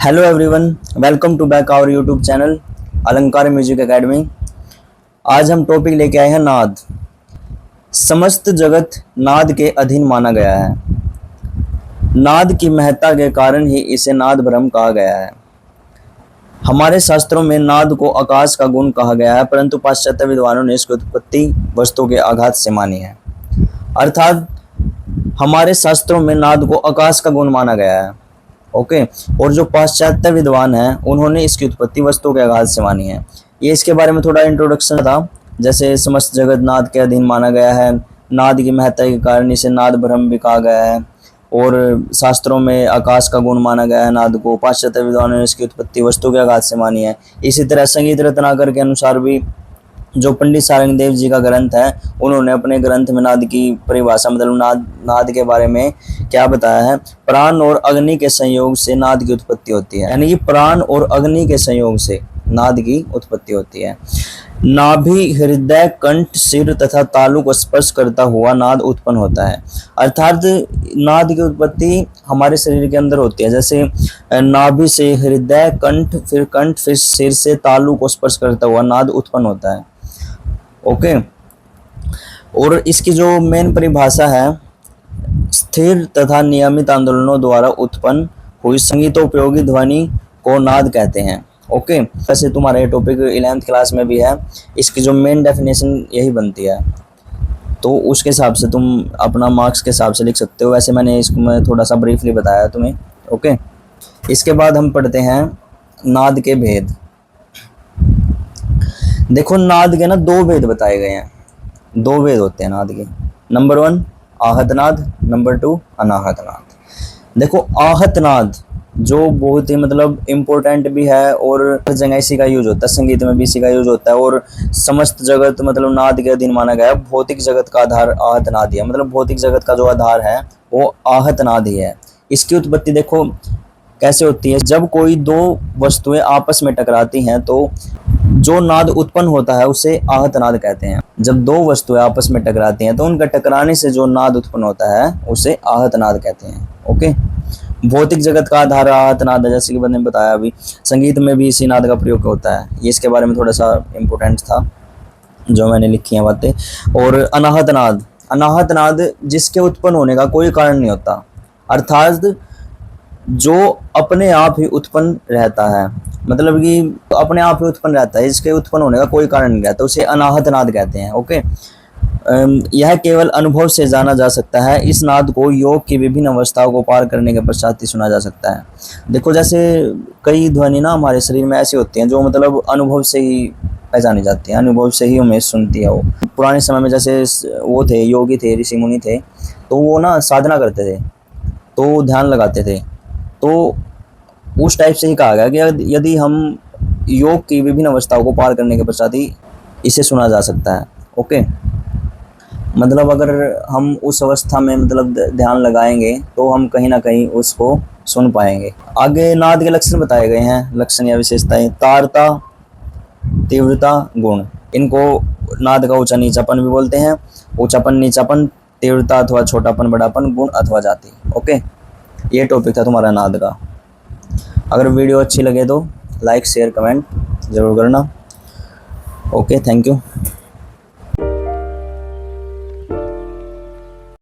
Hello everyone, welcome to back our YouTube channel Alankar music academy. आज हम topic लेके आए हैं नाद। समस्त जगत नाद के अधीन माना गया है। नाद की महत्ता के कारण ही इसे नाद ब्रह्म कहा गया है। हमारे शास्त्रों में नाद को आकाश का गुण कहा गया है, परंतु पाश्चात्य विद्वानों ने इसकी उत्पत्ति वस्तु के आघात से मानी है। अर्थात हमारे शास्त्रों में नाद को आकाश का गुण माना गया है। ओके और जो पाश्चात्य विद्वान हैं उन्होंने इसकी उत्पत्ति वस्तु के आघात से मानी है। ये इसके बारे में थोड़ा इंट्रोडक्शन था। जैसे समस्त जगत नाद के अधीन माना गया है, नाद की महत्ता के कारण इसे नाद ब्रह्म भी कहा गया है, और शास्त्रों में आकाश का गुण माना गया है नाद को। पाश्चात्य विद्वानों ने इसकी उत्पत्ति वस्तु के आघात से मानी है। इसी तरह संगीत रत्नाकर के अनुसार भी जो पंडित सारंग देव जी का ग्रंथ है, उन्होंने अपने ग्रंथ में नाद की परिभाषा मतलब नाद के बारे में क्या बताया है। प्राण और अग्नि के संयोग से नाद की उत्पत्ति होती है, यानी कि प्राण और अग्नि के संयोग से नाद की उत्पत्ति होती है। नाभि, हृदय, कंठ, सिर तथा तालु को स्पर्श करता हुआ नाद उत्पन्न होता है। अर्थात नाद की उत्पत्ति हमारे शरीर के अंदर होती है। जैसे नाभि से हृदय, कंठ, फिर सिर से तालु को स्पर्श करता हुआ नाद उत्पन्न होता है। ओके और इसकी जो मेन परिभाषा है, स्थिर तथा नियमित आंदोलनों द्वारा उत्पन्न हुई संगीतोपयोगी ध्वनि को नाद कहते हैं। ओके वैसे तुम्हारा ये टॉपिक 11th क्लास में भी है, इसकी जो मेन डेफिनेशन यही बनती है, तो उसके हिसाब से तुम अपना मार्क्स के हिसाब से लिख सकते हो। वैसे मैंने इसको मैं थोड़ा सा ब्रीफली बताया तुम्हें। ओके इसके बाद हम पढ़ते हैं नाद के भेद। देखो नाद के ना दो भेद बताए गए हैं। दो भेद होते हैं नाद के। नंबर 1 आहत नाद, नंबर 2 अनाहत नाद। देखो आहत नाद जो बहुत ही मतलब इम्पोर्टेंट भी है और हर जगह इसी का यूज होता है, संगीत में भी इसी का यूज होता है, और समस्त जगत मतलब नाद के अधीन माना गया है। भौतिक जगत का आधार आहत नाद ही है, मतलब भौतिक जगत का जो आधार है वो आहत नाद ही है। इसकी उत्पत्ति देखो कैसे होती है। जब कोई दो वस्तुएं आपस में टकराती हैं तो जो नाद उत्पन्न होता है उसे आहत नाद कहते हैं। जब दो वस्तुएं आपस में टकराती हैं तो उनका टकराने से जो नाद उत्पन्न होता है उसे आहत नाद कहते हैं। ओके भौतिक जगत का आधार आहत नाद है, जैसे कि मैंने बताया अभी। संगीत में भी इसी नाद का प्रयोग होता है। ये इसके बारे में थोड़ा सा इम्पोर्टेंट था जो मैंने लिखी हैं बातें। और अनाहत नाद, अनाहत नाद जिसके उत्पन्न होने का कोई कारण नहीं होता, अर्थात जो अपने आप ही उत्पन्न रहता है, मतलब कि अपने आप ही उत्पन्न रहता है, इसके उत्पन्न होने का कोई कारण नहीं रहता, उसे अनाहत नाद कहते हैं। ओके यह केवल अनुभव से जाना जा सकता है। इस नाद को योग की विभिन्न अवस्थाओं को पार करने के पश्चात ही सुना जा सकता है। देखो जैसे कई ध्वनि ना हमारे शरीर में ऐसी होती हैं जो मतलब अनुभव से ही पहचानी जाती है, अनुभव से ही हमें सुनती है। वो पुराने समय में जैसे वो थे योगी थे, ऋषि मुनि थे, तो वो ना साधना करते थे, तो ध्यान लगाते थे, तो उस टाइप से ही कहा गया कि यदि हम योग की विभिन्न अवस्थाओं को पार करने के पश्चात ही इसे सुना जा सकता है। ओके मतलब अगर हम उस अवस्था में मतलब ध्यान लगाएंगे तो हम कहीं ना कहीं उसको सुन पाएंगे। आगे नाद के लक्षण बताए गए हैं, लक्षण या विशेषताएं। तारता, तीव्रता, गुण। इनको नाद का ऊंचा नीचापन भी बोलते हैं। ऊंचापन, नीचापन, तीव्रता अथवा छोटापन, बड़ापन, गुण अथवा जाति। ओके ये टॉपिक था तुम्हारा नाद का। अगर वीडियो अच्छी लगे तो लाइक शेयर कमेंट ज़रूर करना। Okay thank you.